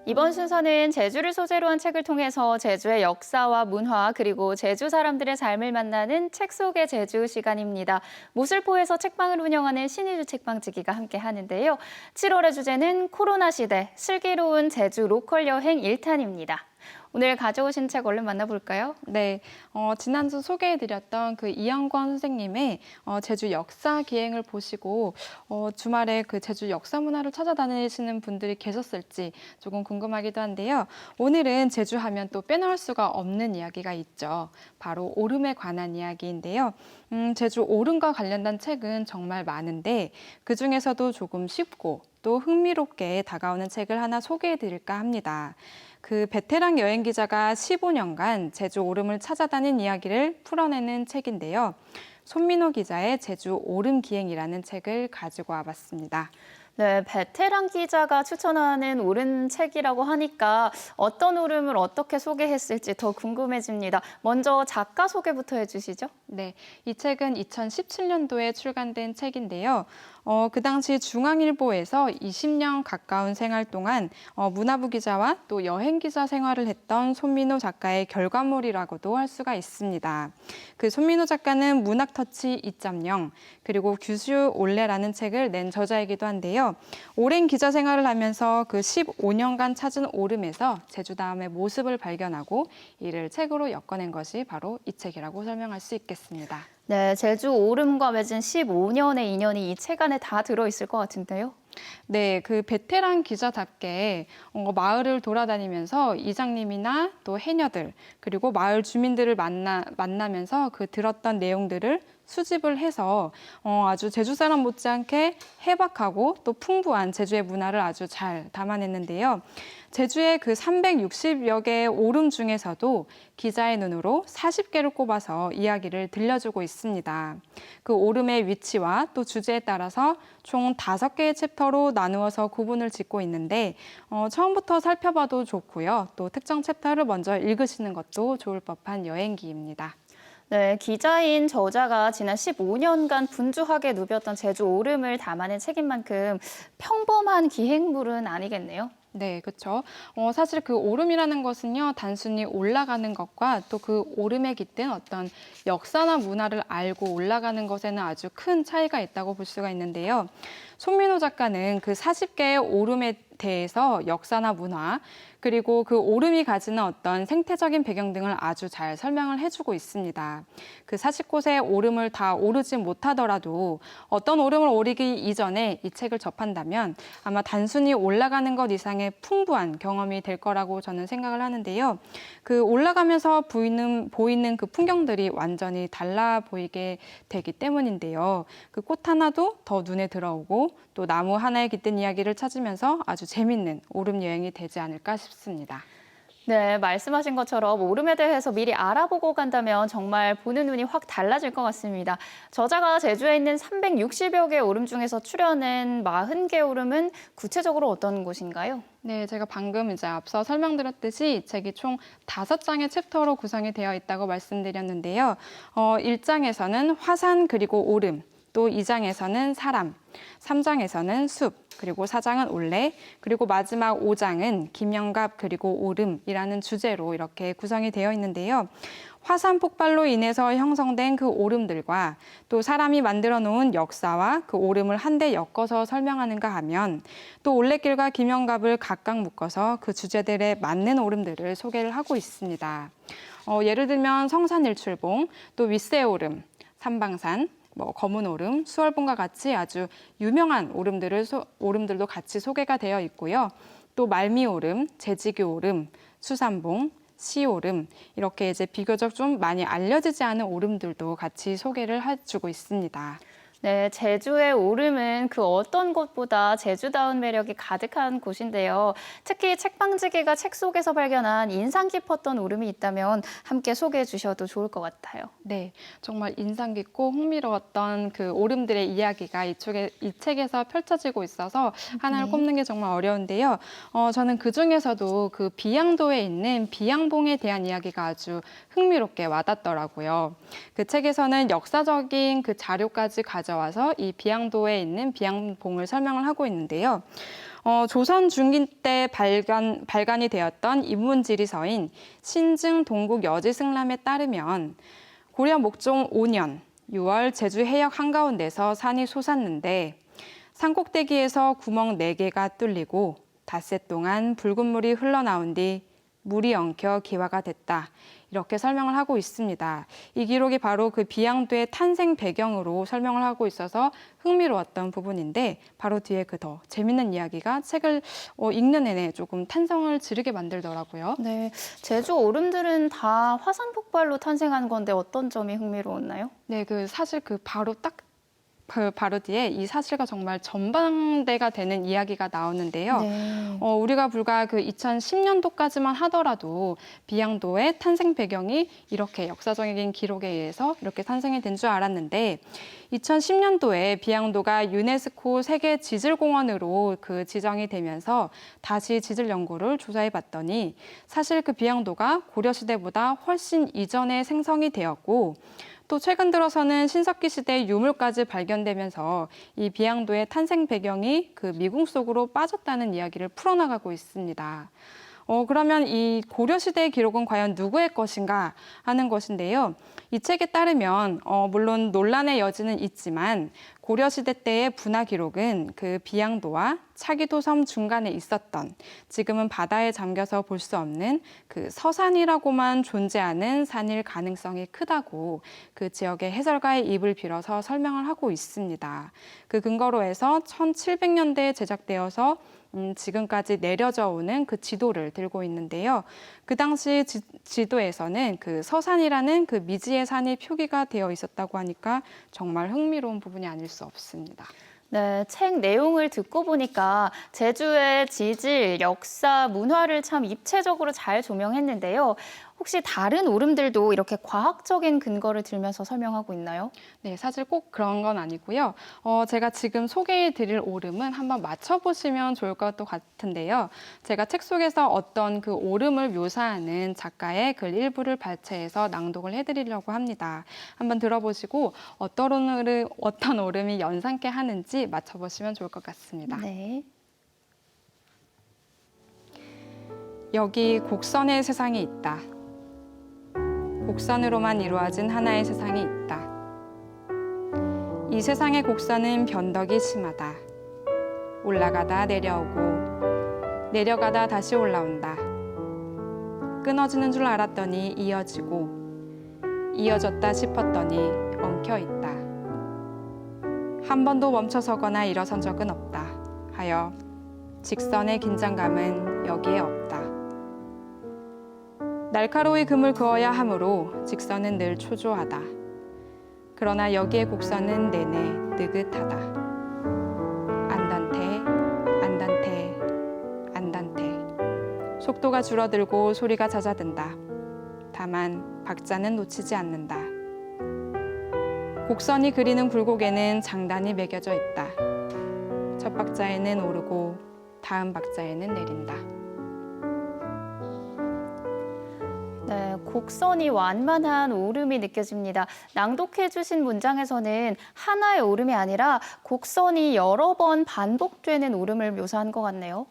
이번 순서는 제주를 소재로 한 책을 통해서 제주의 역사와 문화 그리고 제주 사람들의 삶을 만나는 책 속의 제주 시간입니다. 모슬포에서 책방을 운영하는 신의주 책방지기가 함께 하는데요. 7월의 주제는 코로나 시대 슬기로운 제주 로컬 여행 1탄입니다. 오늘 가져오신 책 얼른 만나볼까요? 네, 지난주 소개해드렸던 그 이영권 선생님의 제주 역사 기행을 보시고 주말에 그 제주 역사 문화를 찾아다니시는 분들이 계셨을지 조금 궁금하기도 한데요. 오늘은 제주 하면 또 빼놓을 수가 없는 이야기가 있죠. 바로 오름에 관한 이야기인데요. 제주 오름과 관련된 책은 정말 많은데 그중에서도 조금 쉽고 또 흥미롭게 다가오는 책을 하나 소개해드릴까 합니다. 그 베테랑 여행 기자가 15년간 제주 오름을 찾아다닌 이야기를 풀어내는 책인데요. 손민호 기자의 제주 오름 기행이라는 책을 가지고 와봤습니다. 네, 베테랑 기자가 추천하는 오름 책이라고 하니까 어떤 오름을 어떻게 소개했을지 더 궁금해집니다. 먼저 작가 소개부터 해주시죠. 네, 이 책은 2017년도에 출간된 책인데요. 그 당시 중앙일보에서 20년 가까운 생활 동안 문화부 기자와 또 여행 기자 생활을 했던 손민호 작가의 결과물이라고도 할 수가 있습니다. 그 손민호 작가는 문학터치 2.0 그리고 규슈 올레라는 책을 낸 저자이기도 한데요. 오랜 기자 생활을 하면서 그 15년간 찾은 오름에서 제주다움의 모습을 발견하고 이를 책으로 엮어낸 것이 바로 이 책이라고 설명할 수 있겠습니다. 네, 제주 오름과 맺은 15년의 인연이 이 책 안에 다 들어있을 것 같은데요. 네, 그 베테랑 기자답게 마을을 돌아다니면서 이장님이나 또 해녀들 그리고 마을 주민들을 만나면서 그 들었던 내용들을 수집을 해서 아주 제주 사람 못지않게 해박하고 또 풍부한 제주의 문화를 아주 잘 담아냈는데요. 제주의 그 360여 개의 오름 중에서도 기자의 눈으로 40개를 꼽아서 이야기를 들려주고 있습니다. 그 오름의 위치와 또 주제에 따라서 총 5개의 챕터로 나누어서 구분을 짓고 있는데 처음부터 살펴봐도 좋고요. 또 특정 챕터를 먼저 읽으시는 것도 좋을 법한 여행기입니다. 네, 기자인 저자가 지난 15년간 분주하게 누볐던 제주 오름을 담아낸 책인 만큼 평범한 기행물은 아니겠네요. 네, 그렇죠. 사실 그 오름이라는 것은요, 단순히 올라가는 것과 또 그 오름에 깃든 어떤 역사나 문화를 알고 올라가는 것에는 아주 큰 차이가 있다고 볼 수가 있는데요. 손민호 작가는 그 40개의 오름에 대해서 역사나 문화, 그리고 그 오름이 가지는 어떤 생태적인 배경 등을 아주 잘 설명을 해주고 있습니다. 그 40곳의 오름을 다 오르지 못하더라도 어떤 오름을 오르기 이전에 이 책을 접한다면 아마 단순히 올라가는 것 이상의 풍부한 경험이 될 거라고 저는 생각을 하는데요. 그 올라가면서 보이는 그 풍경들이 완전히 달라 보이게 되기 때문인데요. 그 꽃 하나도 더 눈에 들어오고 또 나무 하나에 깃든 이야기를 찾으면서 아주 재밌는 오름 여행이 되지 않을까 싶습니다. 네, 말씀하신 것처럼 오름에 대해서 미리 알아보고 간다면 정말 보는 눈이 확 달라질 것 같습니다. 저자가 제주에 있는 360여 개의 오름 중에서 추려낸 40개 오름은 구체적으로 어떤 곳인가요? 네, 제가 방금 이제 앞서 설명드렸듯이 이 책이 총 5장의 챕터로 구성이 되어 있다고 말씀드렸는데요. 1장에서는 화산 그리고 오름, 또 2장에서는 사람, 3장에서는 숲, 그리고 4장은 올레, 그리고 마지막 5장은 김영갑 그리고 오름이라는 주제로 이렇게 구성이 되어 있는데요. 화산 폭발로 인해서 형성된 그 오름들과 또 사람이 만들어 놓은 역사와 그 오름을 한데 엮어서 설명하는가 하면 또 올레길과 김영갑을 각각 묶어서 그 주제들에 맞는 오름들을 소개를 하고 있습니다. 예를 들면 성산일출봉, 또 윗새오름, 삼방산, 검은 오름, 수월봉과 같이 아주 유명한 오름들도 같이 소개가 되어 있고요. 또 말미오름, 제지교 오름, 수산봉, 시오름 이렇게 이제 비교적 좀 많이 알려지지 않은 오름들도 같이 소개를 해주고 있습니다. 네, 제주의 오름은 그 어떤 곳보다 제주다운 매력이 가득한 곳인데요. 특히 책방지기가 책 속에서 발견한 인상 깊었던 오름이 있다면 함께 소개해 주셔도 좋을 것 같아요. 네, 정말 인상 깊고 흥미로웠던 그 오름들의 이야기가 이 책에서 펼쳐지고 있어서 하나를 꼽는 게 정말 어려운데요. 저는 그중에서도 그 비양도에 있는 비양봉에 대한 이야기가 아주 흥미롭게 와닿더라고요. 그 책에서는 역사적인 그 자료까지 가져와서 이 비양도에 있는 비양봉을 설명을 하고 있는데요. 조선 중기 때 발간이 되었던 인문지리서인 신증 동국 여지승람에 따르면 고려 목종 5년 6월 제주 해역 한가운데서 산이 솟았는데 산꼭대기에서 구멍 4개가 뚫리고 닷새 동안 붉은 물이 흘러나온 뒤 물이 엉켜 기화가 됐다. 이렇게 설명을 하고 있습니다. 이 기록이 바로 그 비양도의 탄생 배경으로 설명을 하고 있어서 흥미로웠던 부분인데 바로 뒤에 그 더 재밌는 이야기가 책을 읽는 내내 조금 탄성을 지르게 만들더라고요. 네, 제주 오름들은 다 화산 폭발로 탄생한 건데 어떤 점이 흥미로웠나요? 네, 사실 바로 뒤에 이 사실과 정말 전반대가 되는 이야기가 나오는데요. 네. 우리가 불과 그 2010년도까지만 하더라도 비양도의 탄생 배경이 이렇게 역사적인 기록에 의해서 이렇게 탄생이 된 줄 알았는데 2010년도에 비양도가 유네스코 세계 지질공원으로 그 지정이 되면서 다시 지질 연구를 조사해 봤더니 사실 그 비양도가 고려시대보다 훨씬 이전에 생성이 되었고 또 최근 들어서는 신석기 시대 유물까지 발견되면서 이 비양도의 탄생 배경이 그 미궁 속으로 빠졌다는 이야기를 풀어나가고 있습니다. 그러면 이 고려시대의 기록은 과연 누구의 것인가 하는 것인데요. 이 책에 따르면 물론 논란의 여지는 있지만 고려시대 때의 분화 기록은 그 비양도와 차기도 섬 중간에 있었던 지금은 바다에 잠겨서 볼 수 없는 그 서산이라고만 존재하는 산일 가능성이 크다고 그 지역의 해설가의 입을 빌어서 설명을 하고 있습니다. 그 근거로 해서 1700년대에 제작되어서 지금까지 내려져 오는 그 지도를 들고 있는데요. 그 당시 지도에서는 그 서산이라는 그 미지의 산이 표기가 되어 있었다고 하니까 정말 흥미로운 부분이 아닐 수 없습니다. 네, 책 내용을 듣고 보니까 제주의 지질, 역사, 문화를 참 입체적으로 잘 조명했는데요. 혹시 다른 오름들도 이렇게 과학적인 근거를 들면서 설명하고 있나요? 네, 사실 꼭 그런 건 아니고요. 제가 지금 소개해 드릴 오름은 한번 맞춰보시면 좋을 것 같은데요. 제가 책 속에서 어떤 그 오름을 묘사하는 작가의 글 일부를 발췌해서 낭독을 해드리려고 합니다. 한번 들어보시고 어떤 오름이 연상케 하는지 맞춰보시면 좋을 것 같습니다. 네. 여기 곡선의 세상이 있다. 곡선으로만 이루어진 하나의 세상이 있다. 이 세상의 곡선은 변덕이 심하다. 올라가다 내려오고 내려가다 다시 올라온다. 끊어지는 줄 알았더니 이어지고 이어졌다 싶었더니 엉켜 있다. 한 번도 멈춰서거나 일어선 적은 없다 하여 직선의 긴장감은 여기에 없다. 날카로이 금을 그어야 하므로 직선은 늘 초조하다. 그러나 여기의 곡선은 내내 느긋하다. 안단테, 안단테, 안단테. 속도가 줄어들고 소리가 잦아든다. 다만 박자는 놓치지 않는다. 곡선이 그리는 굴곡에는 장단이 매겨져 있다. 첫 박자에는 오르고 다음 박자에는 내린다. 네, 곡선이 완만한 오름이 느껴집니다. 낭독해 주신 문장에서는 하나의 오름이 아니라 곡선이 여러 번 반복되는 오름을 묘사한 것 같네요.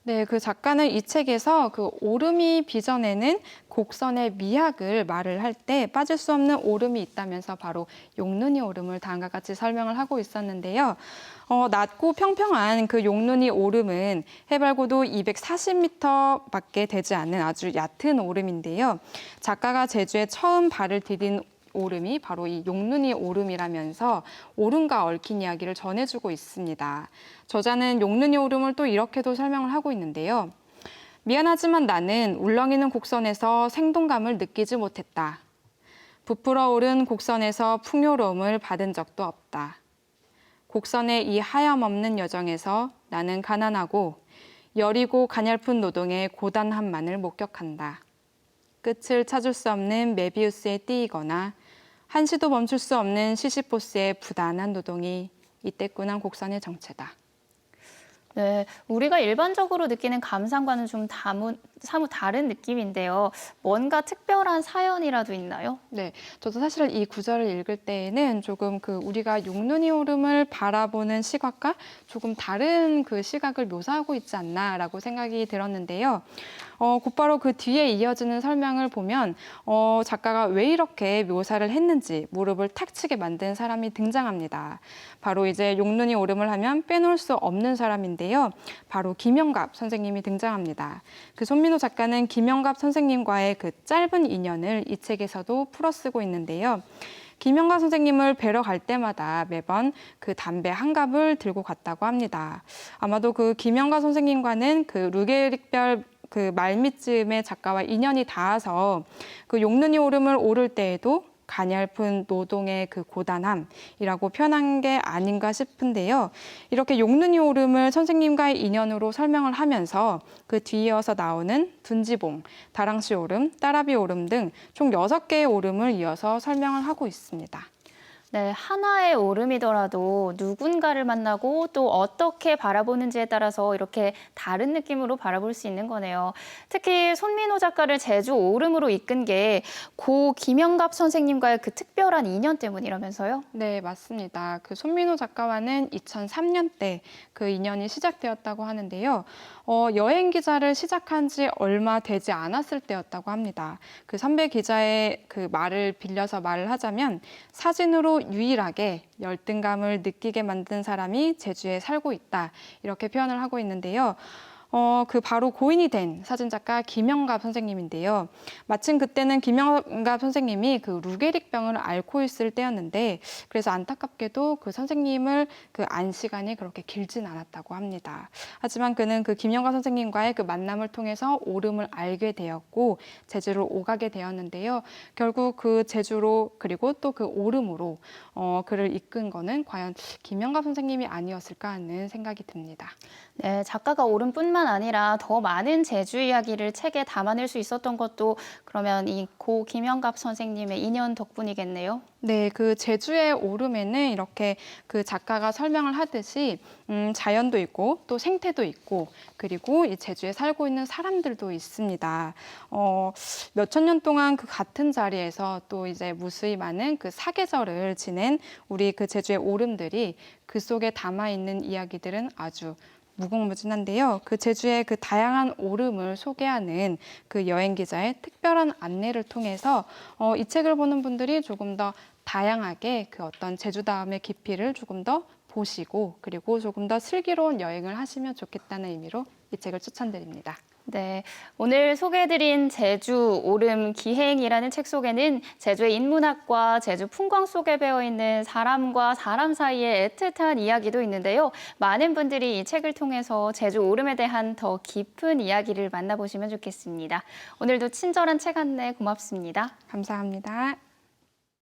네, 그 작가는 이 책에서 그 오름이 빚어내는 곡선의 미학을 말을 할 때 빠질 수 없는 오름이 있다면서 바로 용눈이 오름을 다음과 같이 설명을 하고 있었는데요. 낮고 평평한 그 용눈이 오름은 해발고도 240m밖에 되지 않는 아주 얕은 오름인데요. 작가가 제주에 처음 발을 디딘 오름이 바로 이 용눈이 오름이라면서 오름과 얽힌 이야기를 전해주고 있습니다. 저자는 용눈이 오름을 또 이렇게도 설명을 하고 있는데요. 미안하지만 나는 울렁이는 곡선에서 생동감을 느끼지 못했다. 부풀어 오른 곡선에서 풍요로움을 받은 적도 없다. 곡선의 이 하염없는 여정에서 나는 가난하고 여리고 가냘픈 노동의 고단함만을 목격한다. 끝을 찾을 수 없는 메비우스의 띠이거나 한시도 멈출 수 없는 시시포스의 부단한 노동이 이때꾸난 곡선의 정체다. 네, 우리가 일반적으로 느끼는 감상과는 좀 사뭇 다른 느낌인데요. 뭔가 특별한 사연이라도 있나요? 네, 저도 사실 이 구절을 읽을 때에는 조금 그 우리가 용눈이 오름을 바라보는 시각과 조금 다른 그 시각을 묘사하고 있지 않나라고 생각이 들었는데요. 곧바로 그 뒤에 이어지는 설명을 보면 작가가 왜 이렇게 묘사를 했는지 무릎을 탁 치게 만든 사람이 등장합니다. 바로 이제 용눈이 오름을 하면 빼놓을 수 없는 사람인데요. 바로 김영갑 선생님이 등장합니다. 그 손민호 작가는 김영갑 선생님과의 그 짧은 인연을 이 책에서도 풀어쓰고 있는데요. 김영갑 선생님을 뵈러 갈 때마다 매번 그 담배 한 갑을 들고 갔다고 합니다. 아마도 그 김영갑 선생님과는 그 루게릭별 그 말미쯤에 작가와 인연이 닿아서 그 용눈이 오름을 오를 때에도 가냘픈 노동의 그 고단함이라고 표현한 게 아닌가 싶은데요. 이렇게 용눈이 오름을 선생님과의 인연으로 설명을 하면서 그 뒤이어서 나오는 둔지봉, 다랑시 오름, 따라비 오름 등 총 6개의 오름을 이어서 설명을 하고 있습니다. 네, 하나의 오름이더라도 누군가를 만나고 또 어떻게 바라보는지에 따라서 이렇게 다른 느낌으로 바라볼 수 있는 거네요. 특히 손민호 작가를 제주 오름으로 이끈 게 고 김영갑 선생님과의 그 특별한 인연 때문이라면서요? 네, 맞습니다. 그 손민호 작가와는 2003년 때 그 인연이 시작되었다고 하는데요. 여행 기자를 시작한 지 얼마 되지 않았을 때였다고 합니다. 그 선배 기자의 그 말을 빌려서 말을 하자면 사진으로 유일하게 열등감을 느끼게 만든 사람이 제주에 살고 있다. 이렇게 표현을 하고 있는데요. 그 바로 고인이 된 사진작가 김영갑 선생님인데요. 마침 그때는 김영갑 선생님이 그 루게릭병을 앓고 있을 때였는데 그래서 안타깝게도 그 선생님을 그 안 시간이 그렇게 길진 않았다고 합니다. 하지만 그는 그 김영갑 선생님과의 그 만남을 통해서 오름을 알게 되었고 제주로 오가게 되었는데요. 결국 그 제주로 그리고 또 그 오름으로 그를 이끈 거는 과연 김영갑 선생님이 아니었을까 하는 생각이 듭니다. 네, 작가가 오름뿐만 아니라 더 많은 제주 이야기를 책에 담아낼 수 있었던 것도 그러면 이 고 김영갑 선생님의 인연 덕분이겠네요. 네, 그 제주의 오름에는 이렇게 그 작가가 설명을 하듯이 자연도 있고 또 생태도 있고 그리고 이 제주에 살고 있는 사람들도 있습니다. 몇천 년 동안 그 같은 자리에서 또 이제 무수히 많은 그 사계절을 지낸 우리 그 제주의 오름들이 그 속에 담아 있는 이야기들은 아주 무궁무진한데요. 그 제주의 그 다양한 오름을 소개하는 그 여행 기자의 특별한 안내를 통해서 이 책을 보는 분들이 조금 더 다양하게 그 어떤 제주다움의 깊이를 조금 더 보시고 그리고 조금 더 슬기로운 여행을 하시면 좋겠다는 의미로 이 책을 추천드립니다. 네, 오늘 소개해드린 제주 오름 기행이라는 책 속에는 제주의 인문학과 제주 풍광 속에 배어있는 사람과 사람 사이의 애틋한 이야기도 있는데요. 많은 분들이 이 책을 통해서 제주 오름에 대한 더 깊은 이야기를 만나보시면 좋겠습니다. 오늘도 친절한 책 안내 고맙습니다. 감사합니다.